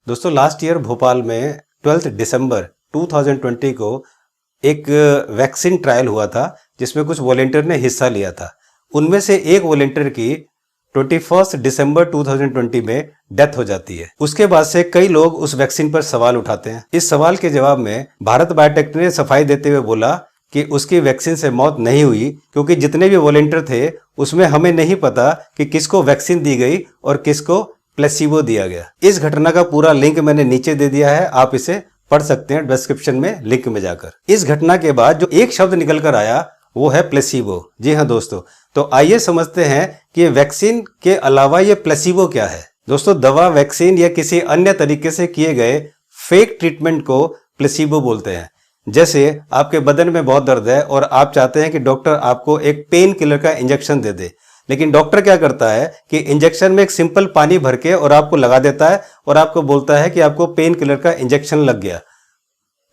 दोस्तों last year Bhopal में 12 दिसंबर 2020 को एक वैक्सीन ट्रायल हुआ था जिसमें कुछ वॉलेंटियर ने हिस्सा लिया था। उनमें से एक वॉलेंटियर की 21 दिसंबर 2020 में डेथ हो जाती है। उसके बाद से कई लोग उस वैक्सीन पर सवाल उठाते हैं। इस सवाल के जवाब में भारत बायोटेक ने सफाई देते हुए बोला कि उसकी वैक्सीन से मौत नहीं हुई क्योंकि जितने भी वॉलेंटियर थे उसमें हमें नहीं पता कि किसको वैक्सीन दी गई और किसको प्लेसिबो दिया गया। इस घटना का पूरा लिंक मैंने नीचे दे दिया है, आप इसे पढ़ सकते हैं डिस्क्रिप्शन में लिंक में जाकर। इस घटना के बाद जो एक शब्द निकल कर आया वो है प्लेसिबो। जी हाँ दोस्तों, तो आइए समझते हैं कि ये वैक्सीन के अलावा ये प्लेसिबो क्या है। दोस्तों दवा, वैक्सीन या किसी अन्य तरीके से किए गए फेक ट्रीटमेंट को प्लेसिबो बोलते हैं। जैसे आपके बदन में बहुत दर्द है और आप चाहते हैं कि डॉक्टर आपको एक पेन किलर का इंजेक्शन दे दे, लेकिन डॉक्टर क्या करता है कि इंजेक्शन में एक सिंपल पानी भर के और आपको लगा देता है और आपको बोलता है कि आपको पेन किलर का इंजेक्शन लग गया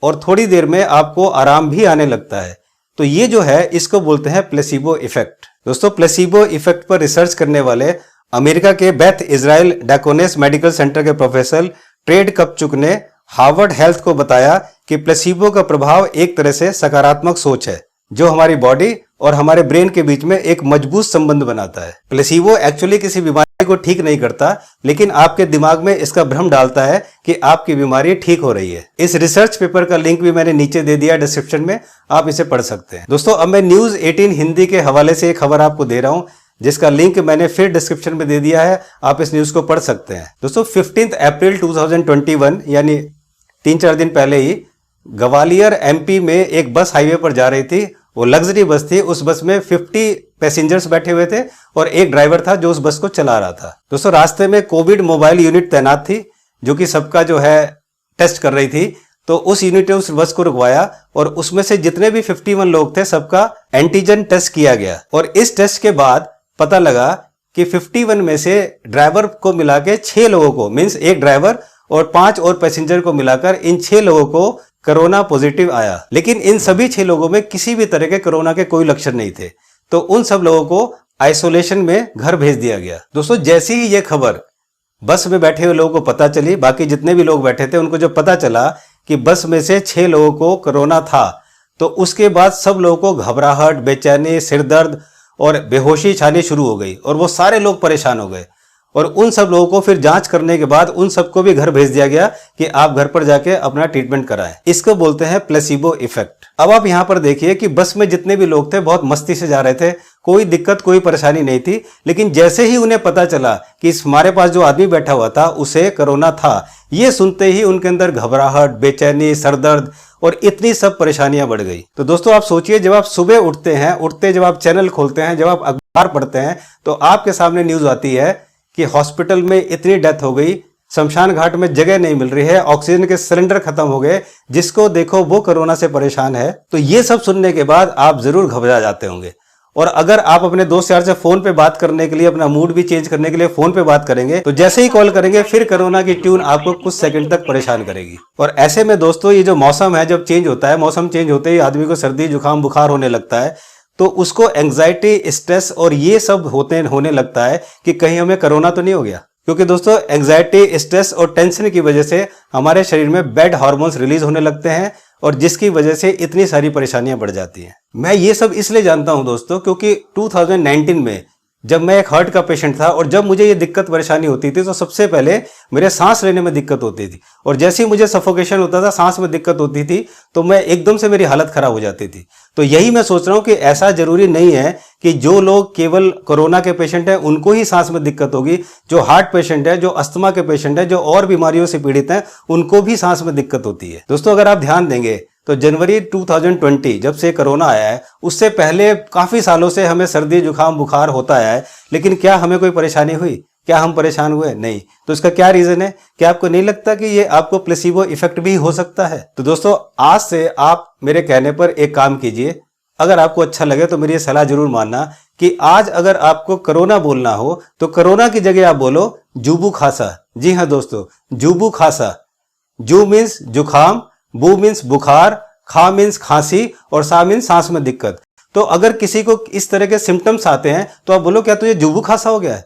और थोड़ी देर में आपको आराम भी आने लगता है। तो ये जो है इसको बोलते हैं प्लेसिबो इफेक्ट। दोस्तों प्लेसिबो इफेक्ट पर रिसर्च करने वाले अमेरिका के बेथ इजराइल डाकोनेस मेडिकल सेंटर के प्रोफेसर ट्रेड कपचुक ने हार्वर्ड हेल्थ को बताया कि प्लेसिबो का प्रभाव एक तरह से सकारात्मक सोच है जो हमारी बॉडी और हमारे ब्रेन के बीच में एक मजबूत संबंध बनाता है। प्लेसिबो एक्चुअली किसी बीमारी को ठीक नहीं करता, लेकिन आपके दिमाग में इसका भ्रम डालता है कि आपकी बीमारी ठीक हो रही है। इस रिसर्च पेपर का लिंक भी मैंने नीचे दे दिया डिस्क्रिप्शन में, आप इसे पढ़ सकते हैं। दोस्तों अब मैं न्यूज 18 हिंदी के हवाले से एक खबर आपको दे रहा हूं जिसका लिंक मैंने फिर डिस्क्रिप्शन में दे दिया है, आप इस न्यूज को पढ़ सकते हैं। दोस्तों 15 अप्रैल 2021 यानी 3-4 दिन पहले ही ग्वालियर एमपी में एक बस हाईवे पर जा रही थी। वो लग्जरी बस थी। उस बस में 50 पैसेंजर्स बैठे हुए थे और एक ड्राइवर था जो उस बस को चला रहा था। दोस्तों रास्ते में कोविड मोबाइल यूनिट तैनात थी जो कि सबका जो है टेस्ट कर रही थी। तो उस यूनिट ने उस बस को रुकवाया और उसमें से जितने भी 51 लोग थे सबका एंटीजन टेस्ट किया गया और इस टेस्ट के बाद पता लगा कि 51 में से ड्राइवर को मिला के 6 लोगों को, मीन्स एक ड्राइवर और 5 और पैसेंजर को मिलाकर इन 6 लोगों को कोरोना पॉजिटिव आया। लेकिन इन सभी 6 लोगों में किसी भी तरह के कोरोना के कोई लक्षण नहीं थे, तो उन सब लोगों को आइसोलेशन में घर भेज दिया गया। दोस्तों जैसी ही ये खबर बस में बैठे हुए लोगों को पता चली, बाकी जितने भी लोग बैठे थे उनको जब पता चला कि बस में से 6 लोगों को कोरोना था, तो उसके बाद सब लोगों को घबराहट, बेचैनी, सिरदर्द और बेहोशी छानी शुरू हो गई और वो सारे लोग परेशान हो गए। और उन सब लोगों को फिर जांच करने के बाद उन सबको भी घर भेज दिया गया कि आप घर पर जाके अपना ट्रीटमेंट कराएं। इसको बोलते हैं प्लेसिबो इफेक्ट। अब आप यहां पर देखिए कि बस में जितने भी लोग थे बहुत मस्ती से जा रहे थे, कोई दिक्कत कोई परेशानी नहीं थी, लेकिन जैसे ही उन्हें पता चला कि हमारे पास जो आदमी बैठा हुआ था उसे कोरोना था, ये सुनते ही उनके अंदर घबराहट, बेचैनी, सरदर्द और इतनी सब परेशानियां बढ़ गई। तो दोस्तों आप सोचिए, जब आप सुबह उठते जब आप चैनल खोलते हैं, जब आप अखबार पढ़ते हैं, तो आपके सामने न्यूज आती है कि हॉस्पिटल में इतनी डेथ हो गई, शमशान घाट में जगह नहीं मिल रही है, ऑक्सीजन के सिलेंडर खत्म हो गए, जिसको देखो वो कोरोना से परेशान है। तो ये सब सुनने के बाद आप जरूर घबरा जाते होंगे। और अगर आप अपने दोस्त यार से फोन पे बात करने के लिए, अपना मूड भी चेंज करने के लिए फोन पे बात करेंगे, तो जैसे ही कॉल करेंगे फिर कोरोना की ट्यून आपको कुछ सेकंड तक परेशान करेगी। और ऐसे में दोस्तों ये जो मौसम है, जब चेंज होता है, मौसम चेंज होते ही आदमी को सर्दी जुकाम बुखार होने लगता है, तो उसको एंजाइटी, स्ट्रेस और ये सब होने लगता है कि कहीं हमें कोरोना तो नहीं हो गया। क्योंकि दोस्तों एंजाइटी, स्ट्रेस और टेंशन की वजह से हमारे शरीर में बैड हार्मोन्स रिलीज होने लगते हैं और जिसकी वजह से इतनी सारी परेशानियां बढ़ जाती हैं। मैं ये सब इसलिए जानता हूं दोस्तों क्योंकि 2019 में जब मैं एक हार्ट का पेशेंट था और जब मुझे ये दिक्कत परेशानी होती थी तो सबसे पहले मेरे सांस लेने में दिक्कत होती थी और जैसे ही मुझे सफोकेशन होता था, सांस में दिक्कत होती थी, तो मैं एकदम से मेरी हालत खराब हो जाती थी। तो यही मैं सोच रहा हूं कि ऐसा जरूरी नहीं है कि जो लोग केवल कोरोना के पेशेंट हैं उनको ही सांस में दिक्कत होगी। जो हार्ट पेशेंट है, जो अस्थमा के पेशेंट है, जो और बीमारियों से पीड़ित हैं, उनको भी सांस में दिक्कत होती है। दोस्तों अगर आप ध्यान देंगे तो जनवरी 2020 जब से कोरोना आया है, उससे पहले काफी सालों से हमें सर्दी जुकाम बुखार होता है, लेकिन क्या हमें कोई परेशानी हुई? क्या हम परेशान हुए? नहीं। तो इसका क्या रीजन है? क्या आपको नहीं लगता कि ये आपको प्लेसिबो इफेक्ट भी हो सकता है? तो दोस्तों आज से आप मेरे कहने पर एक काम कीजिए, अगर आपको अच्छा लगे तो मेरी ये सलाह जरूर मानना कि आज अगर आपको कोरोना बोलना हो तो कोरोना की जगह आप बोलो जुबू खासा। जी हाँ दोस्तों, जुबू खासा। जू मीन्स जुखाम, बू मीन्स बुखार, खा मीन्स खांसी और सा मीन्स सांस में दिक्कत। तो अगर किसी को इस तरह के सिम्टम्स आते हैं तो आप बोलो क्या तुझे जुबू खांसा हो गया है?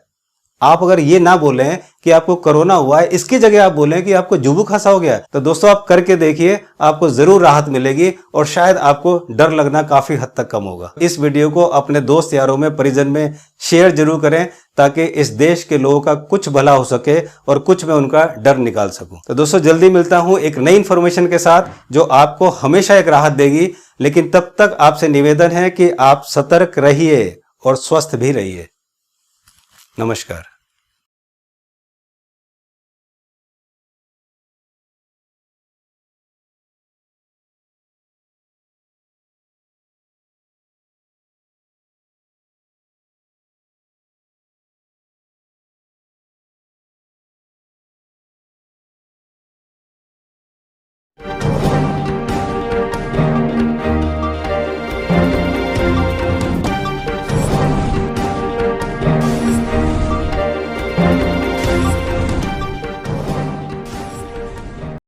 आप अगर ये ना बोलें कि आपको कोरोना हुआ है, इसकी जगह आप बोलें कि आपको जुबू खांसा हो गया, तो दोस्तों आप करके देखिए, आपको जरूर राहत मिलेगी और शायद आपको डर लगना काफी हद तक कम होगा। इस वीडियो को अपने दोस्त यारों में, परिजन में शेयर जरूर करें ताकि इस देश के लोगों का कुछ भला हो सके और कुछ मैं उनका डर निकाल सकूं। तो दोस्तों जल्दी मिलता हूं एक नई इंफॉर्मेशन के साथ जो आपको हमेशा एक राहत देगी, लेकिन तब तक आपसे निवेदन है कि आप सतर्क रहिए और स्वस्थ भी रहिए। नमस्कार।